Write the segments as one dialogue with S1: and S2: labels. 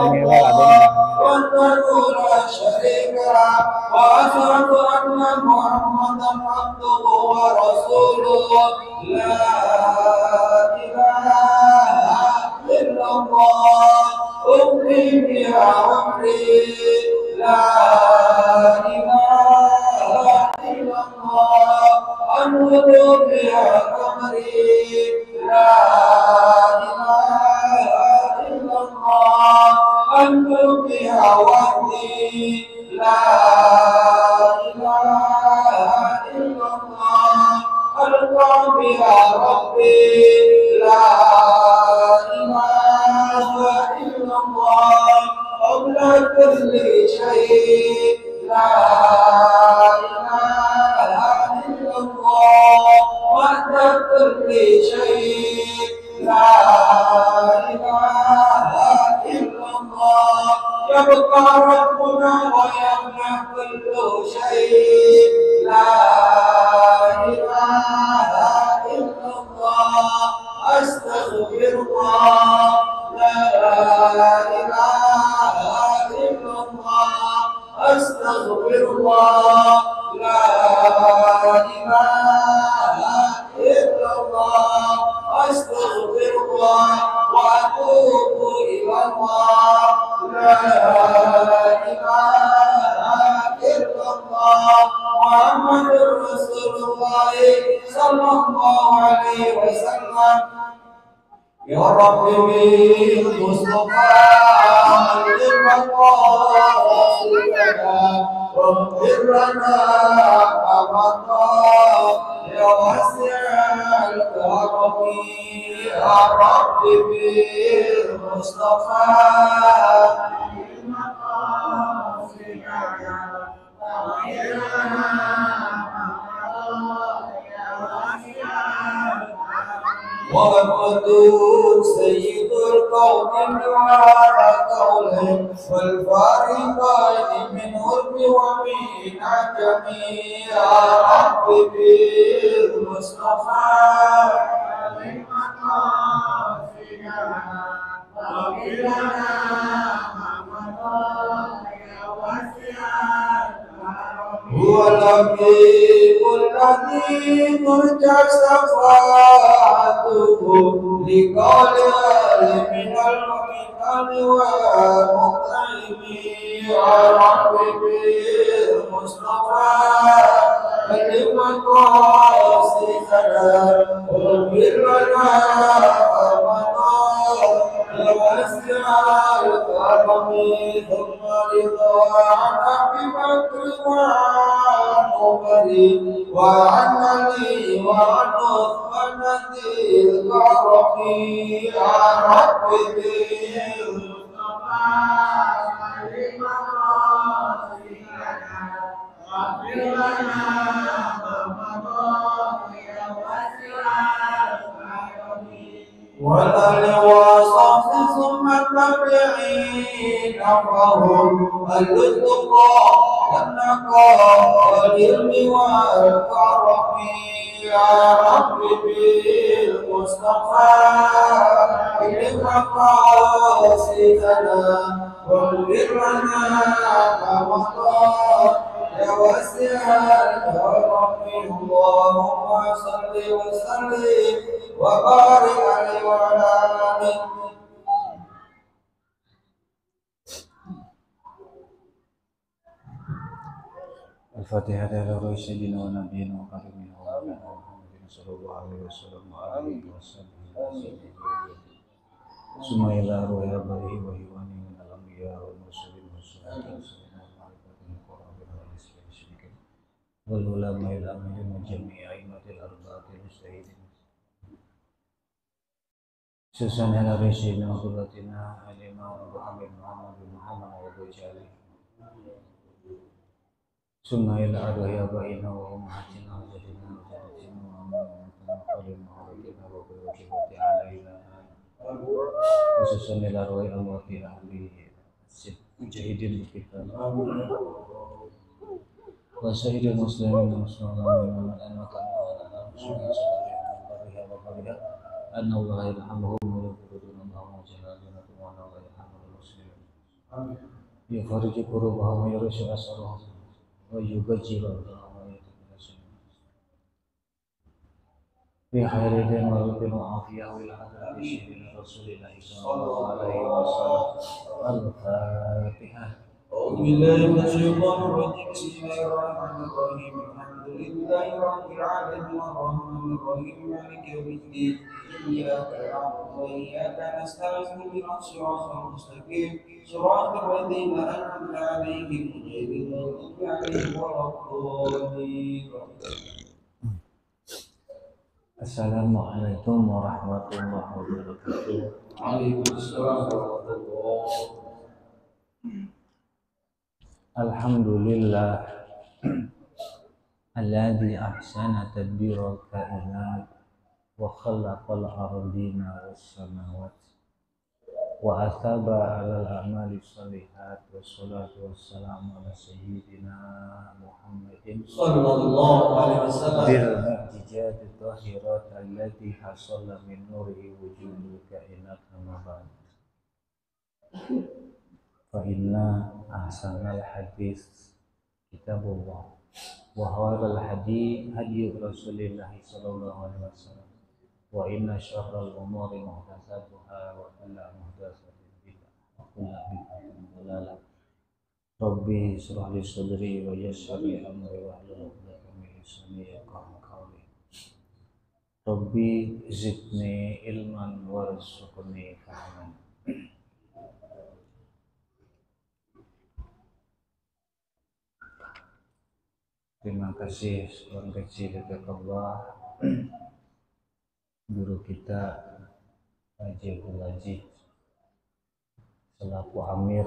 S1: وحده لا شريك له وأشهد أن محمدا عبده ورسوله لا إله إلا الله أمي بها أمري لا إله إلا الله أنهض بها قمري لا إله إلا الله أنهض بها وحدي لا إله إلا الله ألقى بها ربي لا إله إلا الله قبل كل شيء لا إله إلا الله بعد كل شيء لا إله إلا الله يبقى ربنا ويبنى كل شيء لا إله إلا الله أستغفر الله لا إله إلا الله أستغفر الله لا إله إلا الله أستغفر الله وأتوب إلى الله لا إله إلا الله محمد رسول الله صلى الله عليه وسلم يا رب بالمصطفى لمقاصدنا واغفر لنا أمرنا يا واسع الكرم يا رب بالمصطفى لمقاصدنا واغفر لنا والقدوس سيد الكون على قوله والفارقين من غرب ومن عجم يا رب بالمصطفى واغفر لنا هو الحبيب الذي ترجى شفاعته لقول من المؤمن والمطعم يا رب بالمصطفى لمقاصدنا واغفر لنا واسع الكرم ثم رضا عن ابي بكر وعن عمر وعن علي وعن عثمان ذي الكرم يا رب بالمصطفى واغفر لنا والآل وصحب ثم التابعين فهم أهل التقى والنقى والعلم والكرم يا رب بالمصطفى لمقاصدنا واغفر لنا ما مضى يا واسع الكرم اللهم صل وسلم وبارك عليه وعلى آله.
S2: الفاتحة على روح سيدنا ونبينا وحبيبنا ومولانا محمد صلى الله عليه وسلم وآله وصحبه ثم إلى روح آبائه وإخوانه من الأنبياء والمرسلين والصلاة والسلام على القرآن والحديث والعلماء العاملين وجميع أئمة الأربعة المجتهدين خصوصا على روح سيدنا وقدوتنا الإمام محمد بن محمد وجعله ثم إلى أرواح آبائنا وأمهاتنا وجدنا وجدتنا وأمهاتنا وخالنا وولدنا وقوتنا علينا خصوصا إلى أرواح أموات أهل المجاهدين بالكتاب وسائر المسلمين والمسلمات من الأئمة أن الله يرحمهم ويغفر لهم اللهم جل جلاله وأن الله يرحم المسلمين يفرج كروبهم ويرشد أسرهم ويبجل الله في خير دين ورد وعافية والحضرة سيدنا رسول الله صلى الله عليه وسلم. الفاتحة.
S1: أعوذ بالله من الشيطان الرجيم. بسم الله الرحمن الرحيم. الحمد لله رب العالمين الرحمن الرحيم مالك يوم الدين. إياك نعبد وإياك نستعين اهدنا الصراط المستقيم صراط الذين أنعمت عليهم غير المغضوب عليهم ولا الضالين.
S2: Assalamualaikum warahmatullahi wabarakatuh.
S1: Waalaikumsalam warahmatullahi.
S2: Alhamdulillah alladzi ahsana tadbira al-kainat wa khalaqal ardina was samawati wa athaba 'alal a'mali shalihat wassalatu wassalamu ala sayyidina Muhammadin
S1: Sallallahu alaihi wasallam.
S2: bil mu'jizati tahirat allati hasala min nurihi wujudul kainat amma ba'd. Fa inna ahsanal hadis kitabullah wa khairal hadi hadi Rasulillah sallallahu alaihi wasallam wa inna syarral umuri muhdatsatuha wa kullu muhdatsatin bid'ah wa kullu bid'atin dhalalah. Rabbi shrah li sadri wa yassir li amri wa hlul 'uqdatam min lisani yafqahu qawli. Rabbi zidni ilman warzuqni fahman. Terima kasih sekian kecil kepada Allah, guru kita Haji Abdul Aziz selaku Amir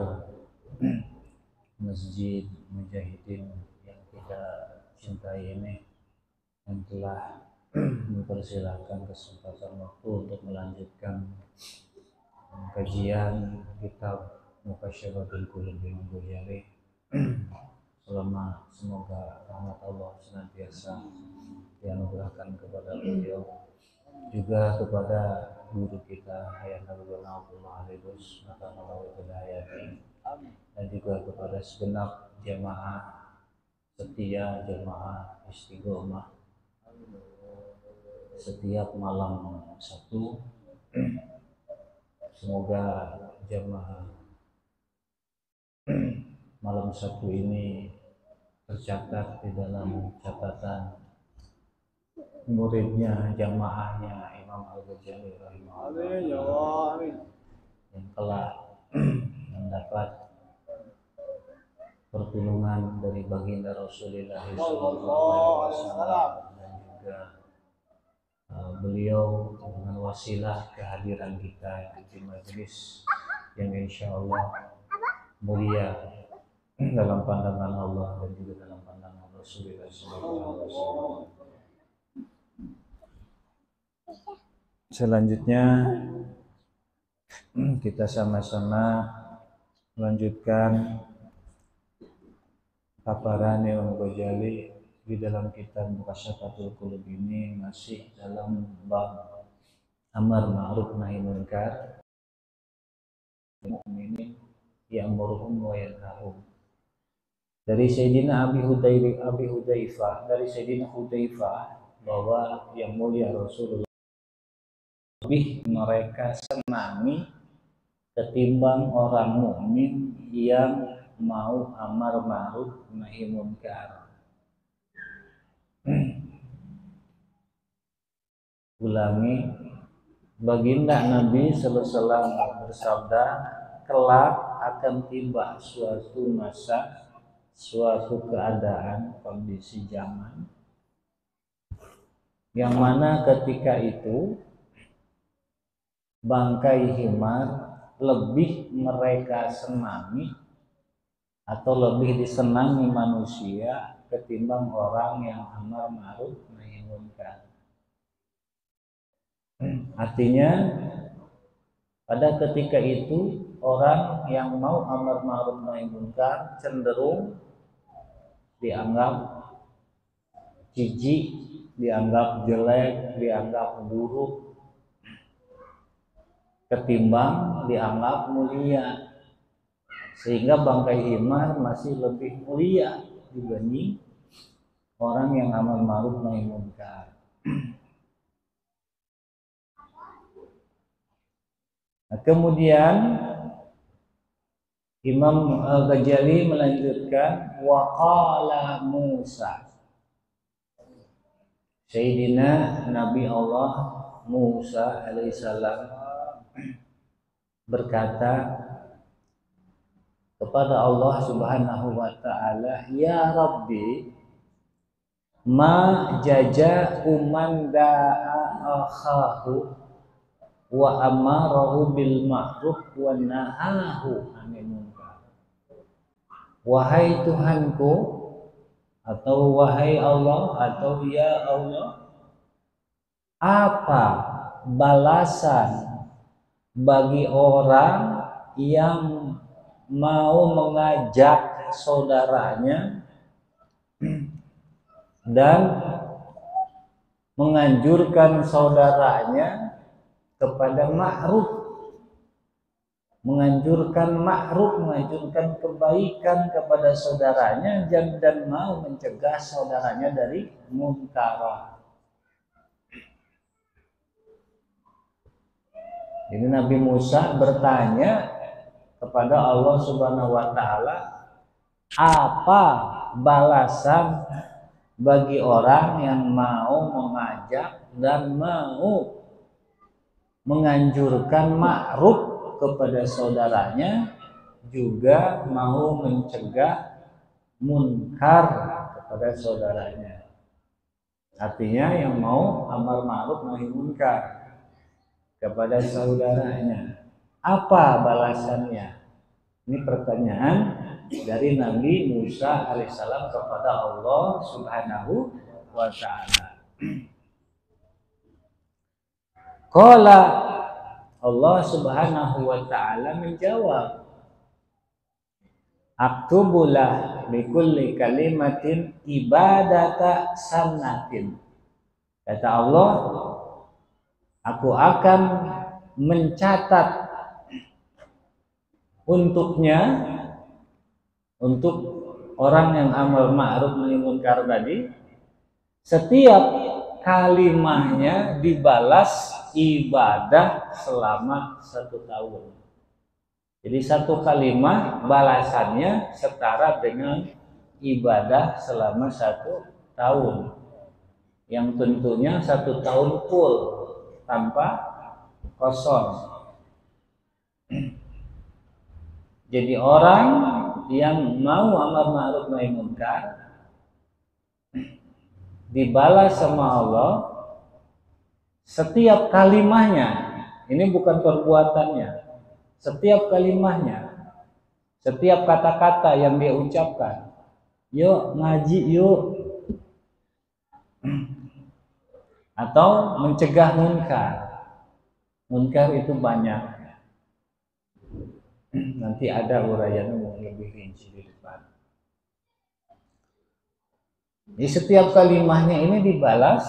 S2: Masjid Mujahidin yang kita cintai ini, yang telah mempersilahkan kesempatan waktu untuk melanjutkan kajian kitab Muqasyaratul Qulub Imam Ghazali. Semoga rahmat Allah senantiasa dianugerahkan kepada beliau, juga kepada guru kita Hayat Nabi Abdullah Alidus dan juga kepada segenap jamaah setia, jamaah istiqomah setiap malam Sabtu. Semoga jamaah malam Sabtu ini tercatat di dalam catatan muridnya, jamaahnya Imam Al-Ghazali rahimahullah yang telah mendapat pertolongan dari baginda Rasulullah SAW, dan juga beliau dengan wasilah kehadiran kita di majelis yang insya Allah mulia dalam pandangan Allah dan juga dalam pandangan Rasulullah SAW. Selanjutnya kita sama-sama melanjutkan paparan Imam Ghazali di dalam kitab Muqasyaratul Qulub ini, masih dalam bab amar ma'ruf nahi munkar, ini yang ya'muruhum wa yanhahum. Dari Sayyidina Abi Hudzaifah, dari Sayyidina Hudzaifah, bahwa yang mulia Rasulullah lebih mereka senangi ketimbang orang mukmin yang mau amar ma'ruf nahi munkar. Ulangi, baginda Nabi sallallahu alaihi wasallam bersabda, kelak akan tiba suatu masa, suatu keadaan, kondisi zaman yang mana ketika itu bangkai himar lebih mereka senangi atau lebih disenangi manusia ketimbang orang yang amar ma'ruf nahi munkar. Artinya pada ketika itu orang yang mau amar ma'ruf nahi munkar cenderung dianggap jijik, dianggap jelek, dianggap buruk, ketimbang dianggap mulia. Sehingga bangkai himar masih lebih mulia dibanding orang yang amal ma'ruf nahi munkar. Nah, kemudian Imam Al-Ghazali melanjutkan waqala Musa. Sayyidina Nabi Allah Musa alaihissalam berkata kepada Allah Subhanahu wa taala, "Ya Rabbi, ma jaja man da'a akhahu wa amarahu bil ma'ruf wa nahahu 'anil munkar." Wahai Tuhanku, atau wahai Allah, atau ya Allah, apa balasan bagi orang yang mau mengajak saudaranya dan menganjurkan saudaranya kepada ma'ruf, menganjurkan kebaikan kepada saudaranya dan mau mencegah saudaranya dari munkar. Jadi Nabi Musa bertanya kepada Allah Subhanahu wa taala, apa balasan bagi orang yang mau mengajak dan mau menganjurkan ma'ruf kepada saudaranya, juga mau mencegah munkar kepada saudaranya. Artinya yang mau amar ma'ruf nahi munkar kepada saudaranya, apa balasannya? Ini pertanyaan dari Nabi Musa alaihissalam kepada Allah Subhanahu wa ta'ala. Qala, Allah Subhanahu wa ta'ala menjawab, aktubulah bikulli kalimatin ibadata sanatin. Kata Allah, aku akan mencatat untuknya, untuk orang yang amal ma'ruf nahi munkar tadi, setiap kalimahnya dibalas ibadah selama 1 tahun. Jadi 1 kalimah balasannya setara dengan ibadah selama 1 tahun, yang tentunya 1 tahun full tanpa kosong. Jadi orang yang mau amar ma'ruf nahi munkar dibalas sama Allah setiap kalimahnya. Ini bukan perbuatannya, setiap kalimahnya, setiap kata-kata yang dia ucapkan. Yuk ngaji yuk, atau mencegah munkar. Munkar itu banyak, nanti ada uraiannya lebih rinci di depan. Di setiap kalimahnya ini dibalas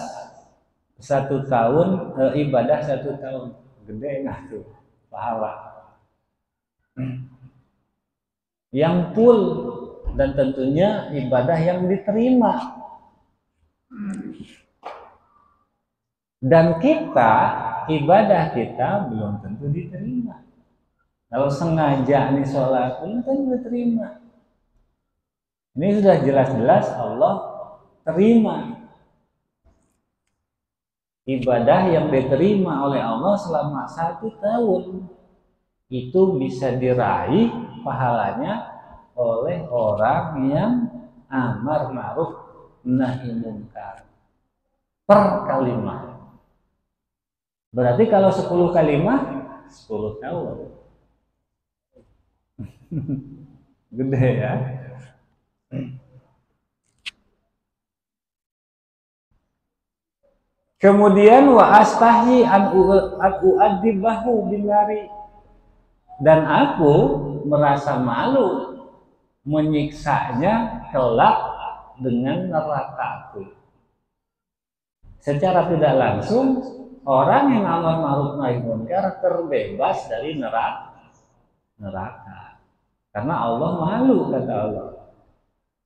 S2: 1 tahun, ibadah 1 tahun. Gede nggak tuh pahala? Yang full, dan tentunya ibadah yang diterima. Dan kita, ibadah kita belum tentu diterima. Kalau sengaja nih sholat, belum tentu diterima. Ini sudah jelas-jelas Allah terima. Ibadah yang diterima oleh Allah selama 1 tahun itu bisa diraih pahalanya oleh orang yang amar ma'ruf nahi munkar per kalimah. Berarti kalau 10 kalimah 10 tahun. Gede ya. Kemudian wa astahi an u'adzibahu binari, dan aku merasa malu menyiksanya kelak dengan nerakaku. Secara tidak langsung orang yang amar ma'ruf nahi munkar terbebas dari neraka. Karena Allah malu, kata Allah,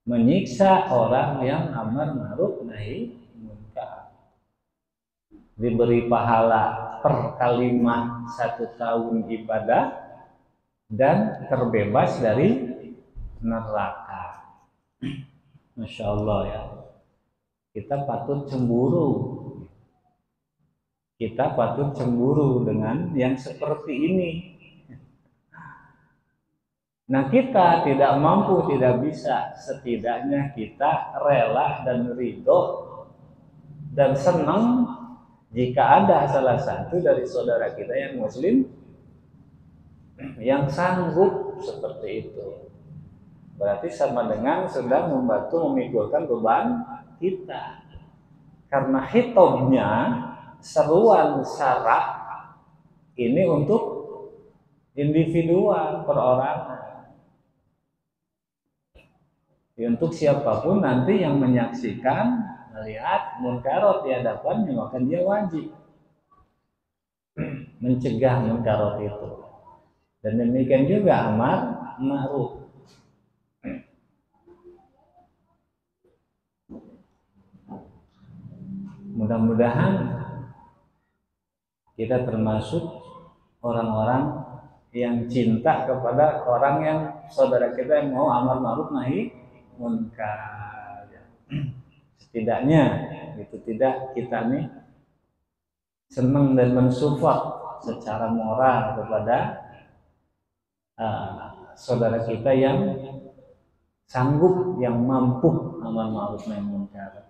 S2: menyiksa orang yang amar ma'ruf nahi munkar. Diberi pahala per kalimat 1 tahun ibadah dan terbebas dari neraka. Masya Allah ya. Kita patut cemburu. Kita patut cemburu dengan yang seperti ini. Nah, kita tidak mampu, tidak bisa. Setidaknya kita rela dan ridho dan senang jika ada salah satu dari saudara kita yang muslim yang sanggup seperti itu. Berarti sama dengan sedang membantu memikulkan beban kita. Karena hitobnya, seruan syarak ini untuk individual, perorangan. Untuk siapapun nanti yang menyaksikan, melihat munkarot di hadapannya, maka dia wajib mencegah munkarot itu. Dan demikian juga amar ma'ruf. Mudah-mudahan kita termasuk orang-orang yang cinta kepada orang yang saudara kita yang mau amar ma'ruf nahi munkar. Setidaknya itu tidak kita nih senang dan mensupport secara moral kepada saudara kita yang sanggup, yang mampu amar ma'ruf nahi munkar.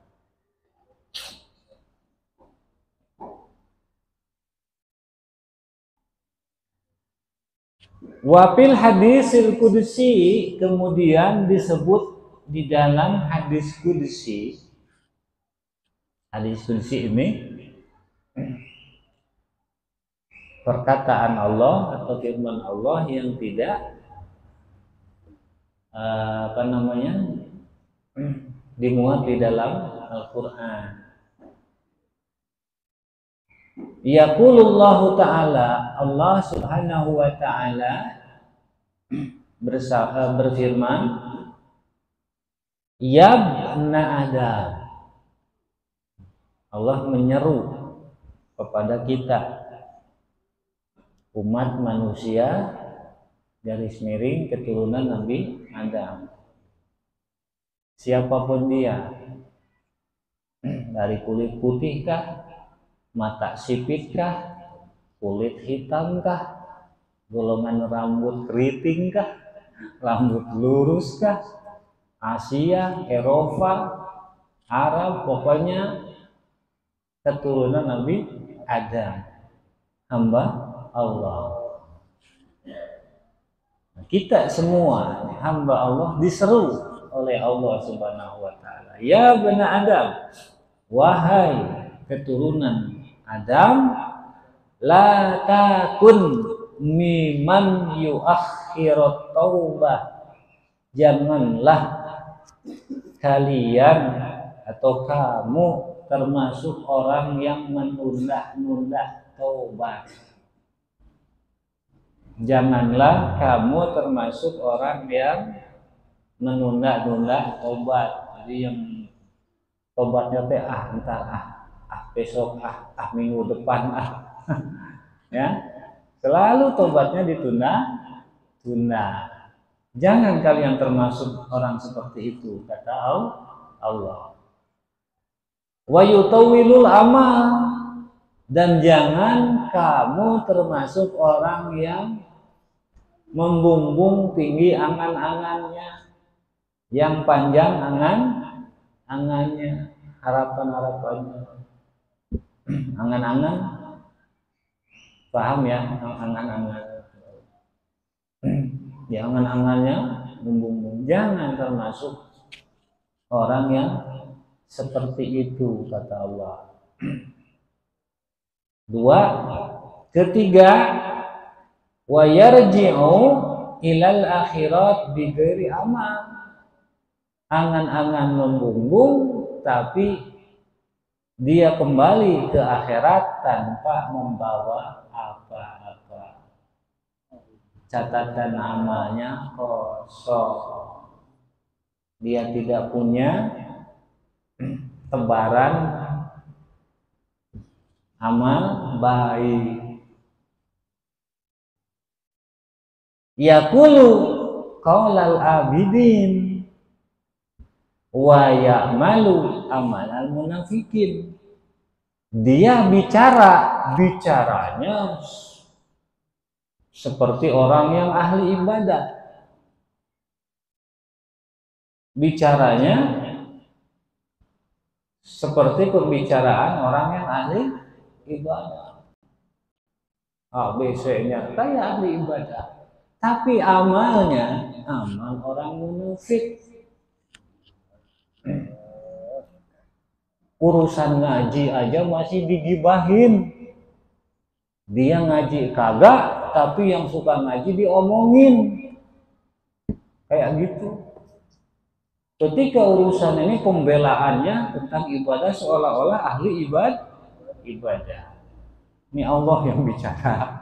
S2: Wafil hadisil qudsi, kemudian disebut di dalam hadis qudsi. Hadis qudsi ini perkataan Allah atau firman Allah yang tidak dimuat di dalam Al-Quran. Yaqulullahu ta'ala, Allah subhanahu wa ta'ala berfirman, ya bna Adam. Allah menyeru kepada kita, umat manusia garis miring keturunan Nabi Adam, siapapun dia, dari kulit putih kah, mata sipit kah, kulit hitam kah, golongan rambut keriting kah, rambut lurus kah, Asia, Eropa, Arab, pokoknya keturunan Nabi Adam, hamba Allah. Nah, kita semua hamba Allah diseru oleh Allah Subhanahu wa ta'ala, ya bani Adam, wahai keturunan Adam, la takun miman yuakhirat taubah, janganlah kalian atau kamu termasuk orang yang menunda-nunda taubat. Janganlah kamu termasuk orang yang menunda-nunda taubat. Jadi yang taubatnya teh ntar besok minggu depan ya, selalu tobatnya ditunda. Jangan kalian termasuk orang seperti itu, kata Allah. Wa yutawilul amal, dan jangan kamu termasuk orang yang membumbung tinggi angan-angannya, yang panjang angan-angannya, harapan-harapannya. Angan-angan, paham ya? Angan-angan, ya, angan-angannya bumbung-bumbung. Jangan termasuk orang yang seperti itu, kata Allah. 2, ketiga, wa yarji'u ilal akhirat bighairi amal. Angan-angan membumbung, tapi dia kembali ke akhirat tanpa membawa apa-apa. Catatan amalnya kosong.
S3: kosong. Dia tidak punya tebaran amal baik. Yaqulu qaulal abidin wa ya'malu amalal munafikin. Dia bicaranya seperti orang yang ahli ibadah. Bicaranya seperti pembicaraan orang yang ahli ibadah. ABC-nya kayak ahli ibadah. Tapi amalnya amal orang munafik. Urusan ngaji aja masih digibahin. Dia ngaji kagak, tapi yang suka ngaji diomongin. Kayak gitu. Ketika urusan ini pembelaannya tentang ibadah seolah-olah ahli ibadah. Ini Allah yang bicara.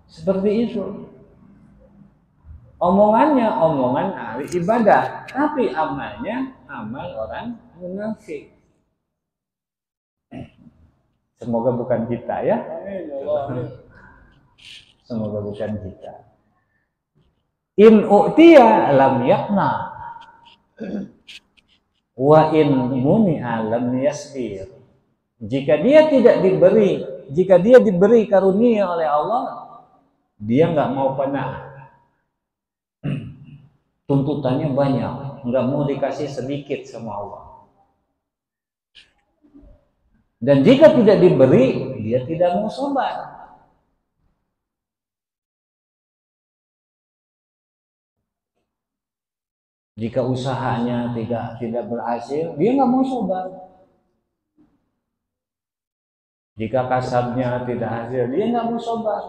S3: Seperti itu. Omongannya omongan ahli ibadah, tapi amalnya amal orang munafik. Semoga bukan kita ya. Semoga bukan kita. In u'tiya lam yakna wa in muni'a lam yasbir. Jika dia diberi karunia oleh Allah, dia nggak mau pernah. Tuntutannya banyak, nggak mau dikasih sedikit sama Allah. Dan jika tidak diberi, dia tidak mau sabar. Jika usahanya tidak berhasil, dia nggak mau sabar. Jika kasabnya tidak hasil, dia nggak mau sabar.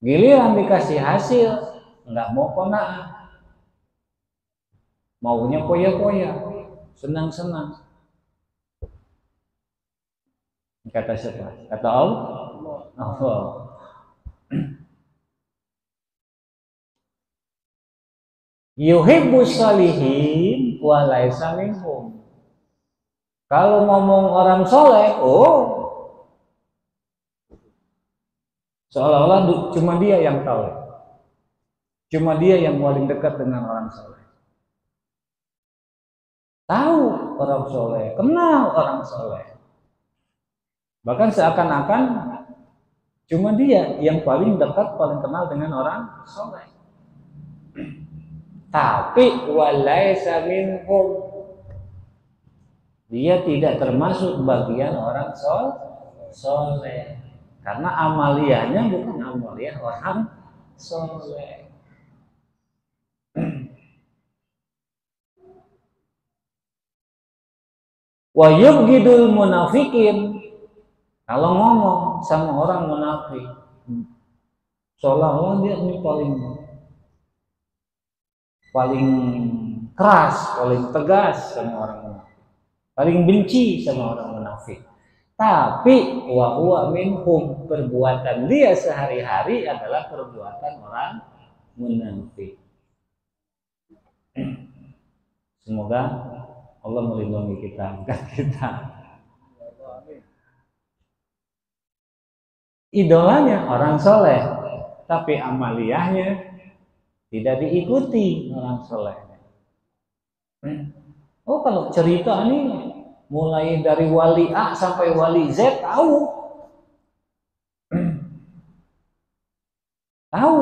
S3: Giliran dikasih hasil, nggak mau qanaah. Maunya poya-poya, senang-senang. Kata siapa? Kata Allah. Yuhibbus salihin wa laisa minhum. Kalau ngomong orang soleh, seolah-olah cuma dia yang tahu. Cuma dia yang paling dekat dengan orang soleh. Tahu orang soleh, kenal orang soleh. Bahkan seakan-akan cuma dia yang paling dekat, paling kenal dengan orang soleh. Tapi walaisa minhum, dia tidak termasuk bagian orang soleh. Karena amaliyahnya bukan amaliyah orang soleh. Wa yubghidul munafikin. Kalau ngomong sama orang munafik, seolah-olah dia ini paling keras, paling tegas sama orang munafik, paling benci sama orang munafik. Tapi wa huwa minhum, perbuatan dia sehari-hari adalah perbuatan orang munafik. Semoga Allah melindungi kita, bukan kita. Idolanya orang soleh, tapi amaliyahnya tidak diikuti orang soleh. Oh, kalau cerita ini mulai dari wali A sampai wali Z tahu. Tahu.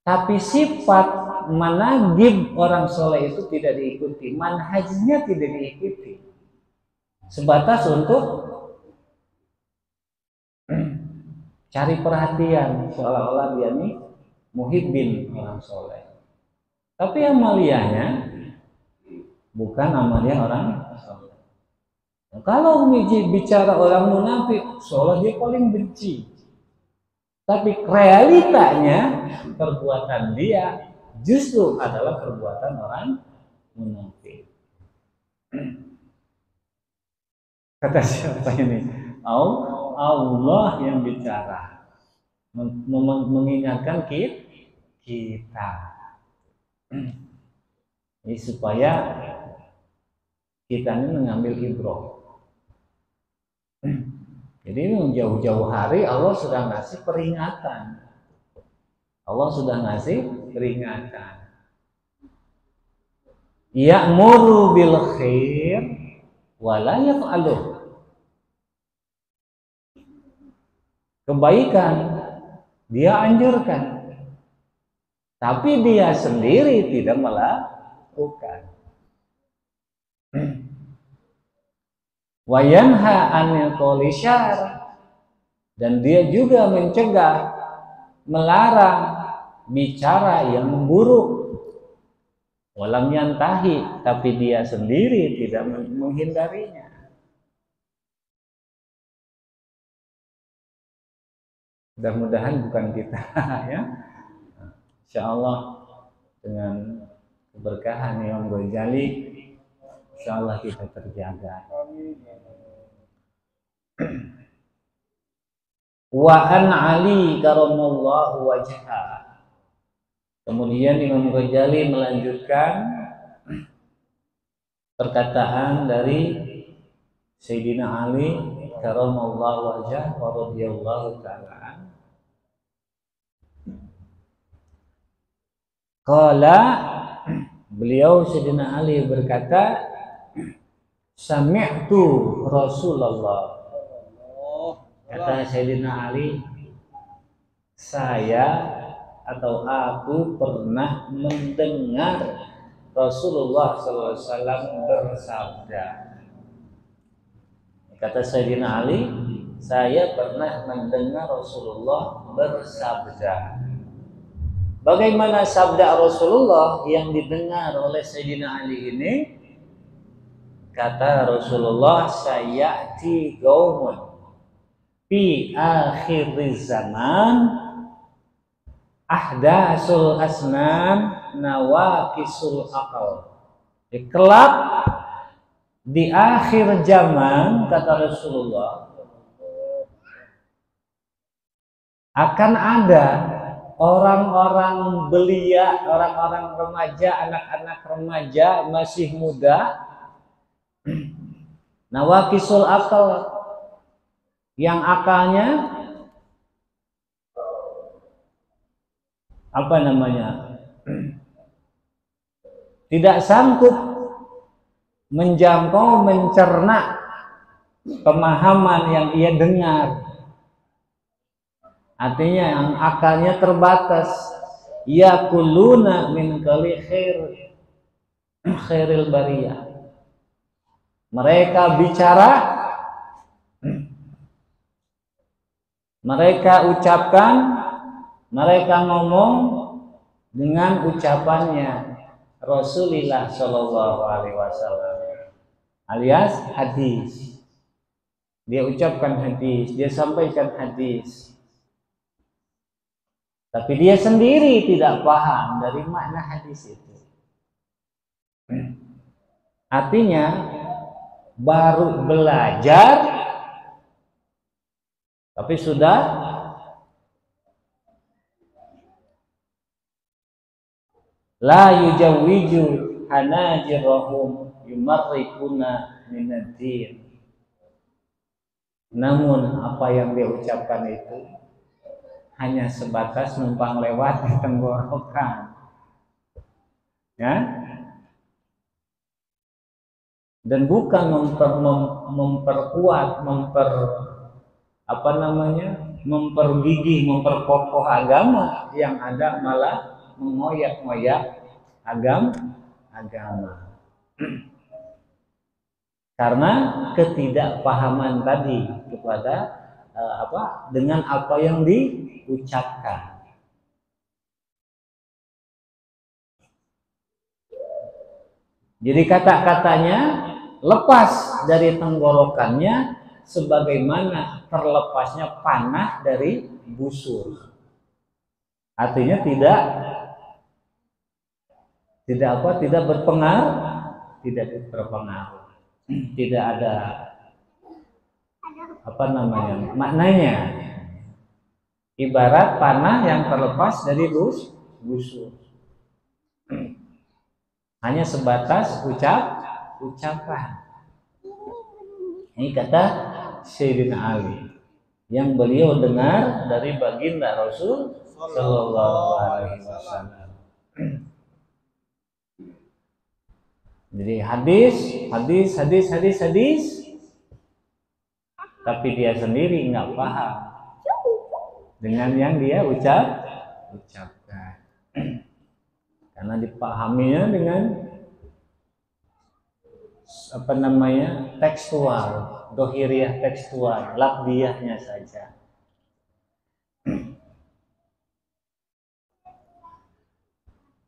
S3: Tapi sifat managib orang soleh itu tidak diikuti, manhajnya tidak diikuti. Sebatas untuk cari perhatian, seolah-olah dia nih muhibbin orang soleh. Tapi amaliyahnya bukan amaliyah orang soleh. Nah, kalau bicara orang munafik, seolah dia paling benci. Tapi realitanya perbuatan dia justru adalah perbuatan orang munafik. Kata siapa ini? Allah yang bicara, mengingatkan kita. Jadi supaya kita ini mengambil ibrah. Jadi jauh-jauh hari Allah sudah ngasih peringatan. Allah sudah ngasih peringatan. Ya'muru bil khair wa la yaf'aluh. Kebaikan dia anjurkan, tapi dia sendiri tidak melakukan. Wa yanha 'anil qawli syarr, dan dia juga mencegah, melarang bicara yang buruk. Walam yantahi, tapi dia sendiri tidak menghindarinya. Mudah-mudahan bukan kita ya. Insyaallah dengan keberkahan Imam Ghazali, insyaallah kita terjaga. Wa an Ali karamallahu wajha. Kemudian Imam Ghazali melanjutkan perkataan dari Sayyidina Ali karamallahu wajha wa radhiyallahu ta'ala. Qala, beliau Sayyidina Ali berkata, sami'tu Rasulullah. Kata Sayyidina Ali, saya atau aku pernah mendengar Rasulullah SAW bersabda. Kata Sayyidina Ali, saya pernah mendengar Rasulullah bersabda. Bagaimana sabda Rasulullah yang didengar oleh Sayyidina Ali ini? Kata Rasulullah, sayati qaumun fi akhir zaman ahdasul asnan nawaqisul aqal. Kelak di akhir zaman, kata Rasulullah, akan ada orang-orang belia, orang-orang remaja, anak-anak remaja masih muda, nawaqisul aqal, yang akalnya apa namanya, tidak sanggup menjangkau, mencerna pemahaman yang ia dengar. Artinya yang akalnya terbatas. Yaquluna min qali khairil bariyah. Mereka bicara, mereka ucapkan, mereka ngomong dengan ucapannya Rasulullah Shallallahu Alaihi Wasallam, alias hadis. Dia ucapkan hadis, dia sampaikan hadis, tapi dia sendiri tidak paham dari makna hadis itu. Artinya baru belajar, tapi sudah la yujawwiju hanajirahum yumarrikuna minad-din. Namun apa yang dia ucapkan itu hanya sebatas numpang lewat di tenggorokan, ya, dan bukan memperkuat, mempergigih, memperkokoh agama, yang ada malah mengoyak-ngoyak agama. Karena ketidakpahaman tadi kepada dengan apa yang diucapkan. Jadi kata-katanya lepas dari tenggorokannya sebagaimana terlepasnya panah dari busur. Artinya tidak berpengaruh, tidak berpengaruh. Tidak ada apa namanya, maknanya ibarat panah yang terlepas dari busur, hanya sebatas ucapan. Ini kata Sayyidina Ali yang beliau dengar dari baginda Rasul Sallallahu Alaihi Wasallam. Jadi hadis, tapi dia sendiri nggak paham dengan yang dia ucapkan, karena dipahaminya dengan apa namanya tekstual, dohiriyah tekstual, lafdiyahnya saja.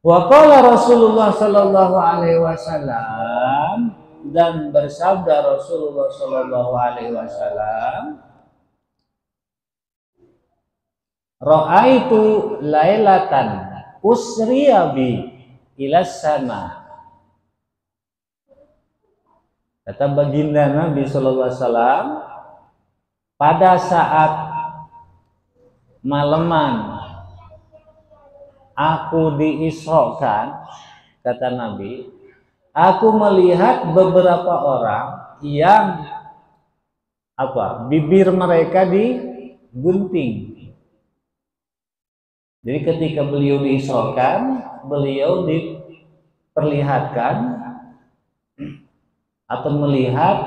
S3: Wa qala Rasulullah sallallahu alaihi wasallam, dan bersabda Rasulullah sallallahu alaihi wasallam, ra'aitu lailatan usriya bi ilas sama. Kata baginda Nabi sallallahu alaihi wasallam, pada saat malaman aku diisrokan, kata Nabi, aku melihat beberapa orang yang bibir mereka digunting. Jadi ketika beliau diisrokan, beliau diperlihatkan atau melihat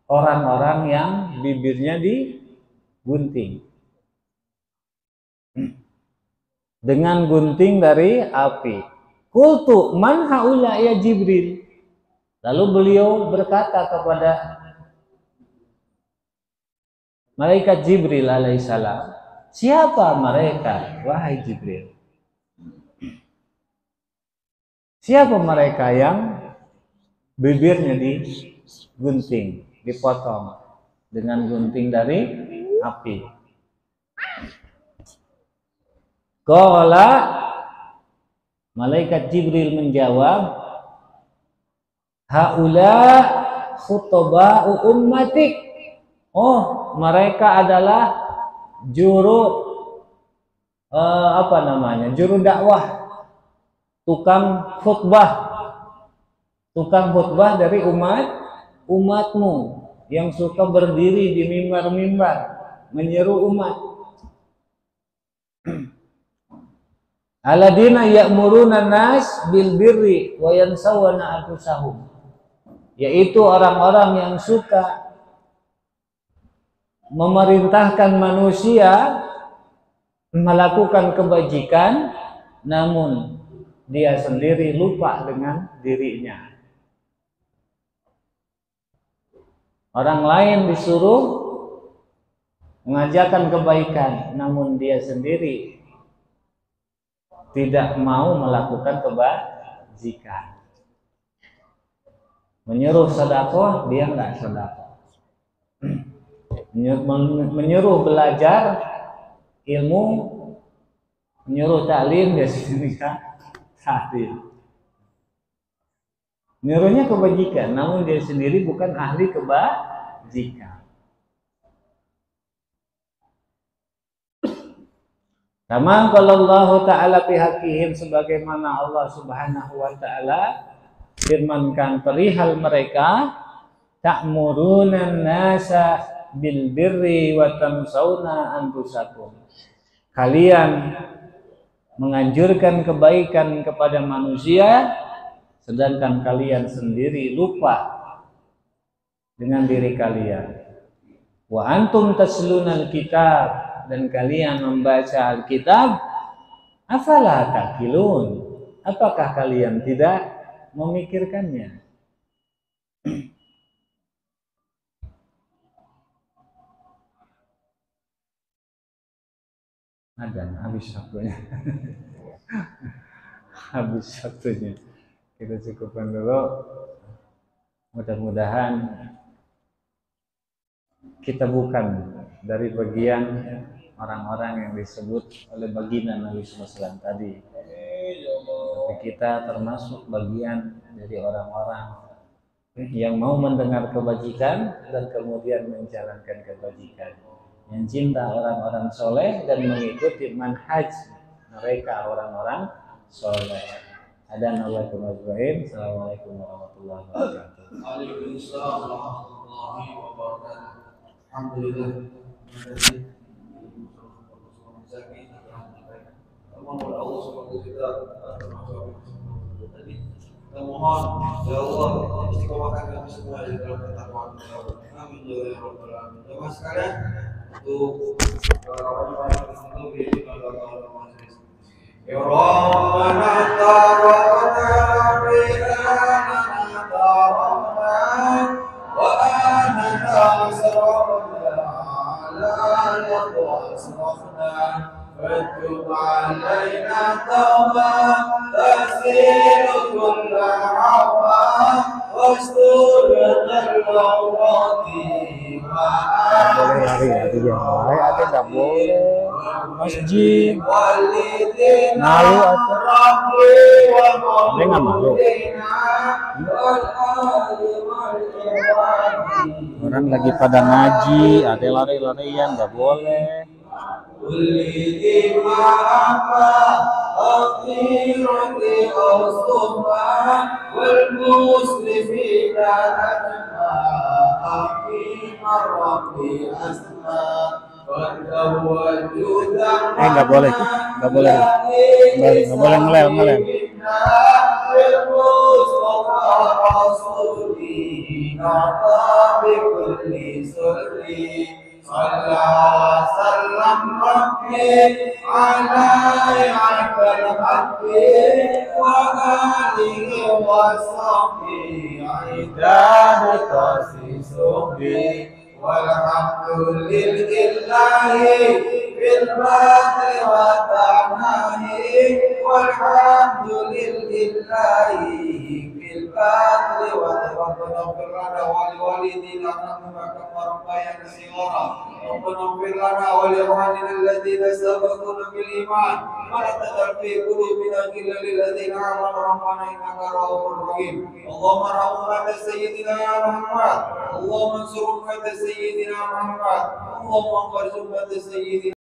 S3: orang-orang yang bibirnya digunting dengan gunting dari api. Qultu man haula ya Jibril. Lalu beliau berkata kepada malaikat Jibril alaihissalam, siapa mereka wahai Jibril? Siapa mereka yang bibirnya digunting, dipotong dengan gunting dari api? Qala, malaikat Jibril menjawab, haula khutba'u ummatik. Oh, mereka adalah juru juru dakwah, tukang khutbah dari umatmu yang suka berdiri di mimbar-mimbar menyeru umat. Alladzina ya'muruna nas bil birri wa yansawna anfusahum, yaitu orang-orang yang suka memerintahkan manusia melakukan kebajikan, namun dia sendiri lupa dengan dirinya. Orang lain disuruh mengajarkan kebaikan, namun dia sendiri tidak mau melakukan kebajikan. Menyuruh sedekah, dia enggak sedekah. Menyuruh belajar ilmu, menyuruh taklim, dia sendiri taklim. Menyuruhnya kebajikan, namun dia sendiri bukan ahli kebajikan. Kama qala Allah Ta'ala fi haqqihim, sebagaimana Allah Subhanahu wa Ta'ala firmankan perihal mereka, ta'muruna nasa bil birri wa tansawna anfusakum. Kalian menganjurkan kebaikan kepada manusia, sedangkan kalian sendiri lupa dengan diri kalian. Wa antum taslunal kitab, dan kalian membaca Alkitab, afala taqilun, apakah kalian tidak memikirkannya? Ada habis waktunya. Habis waktunya. Kita cukupkan dulu. Mudah-mudahan kita bukan dari bagian orang-orang yang disebut oleh baginda Nabi SAW tadi, tapi kita termasuk bagian dari orang-orang yang mau mendengar kebajikan dan kemudian menjalankan kebajikan, yang cinta orang-orang soleh dan mengikuti manhaj mereka orang-orang soleh. Assalamualaikum warahmatullahi wabarakatuh.
S1: Waalaikumsalam warahmatullahi wabarakatuh. Alhamdulillah. Kita mohon ya Allah istiqomahkan kami semua di dalam ketakwaan. Amin ya rabbal alamin. Jemaah sekalian, untuk orang-orang yang sedang beribadah kepada Allah. Ya Rabbana tarakna bi'anana tarakna wa anana asrafna ala yadwasrafna فاتب علينا توبة تسير كل عوى واستر العورات
S2: Boleh lari ada yang lain, ada nggak boleh masjid malu atau boleh nggak malu orang lagi pada ngaji ada lari-larian nggak boleh.
S1: ولدي معها أطيرة أصطفى والمسلمين أجمع أقيم ربي أسمى
S2: Nggak boleh ngelem.
S1: صلى وسلم ربي على عبد الحق وآله وصحبه عداد صحبه والحمد لله في البدر والتعناه والحمد لله في البدر ربنا اغفر لنا ولوالدينا كما ربيانا صغارا ربنا اغفر لنا ولإخواننا الذين سبقونا بالإيمان ولا تجعل في قلوبنا غلا للذين آمنوا ربنا إنك رؤوف رحيم اللهم ارحم أمة سيدنا محمد اللهم انصر أمة سيدنا محمد اللهم انصر أمة سيدنا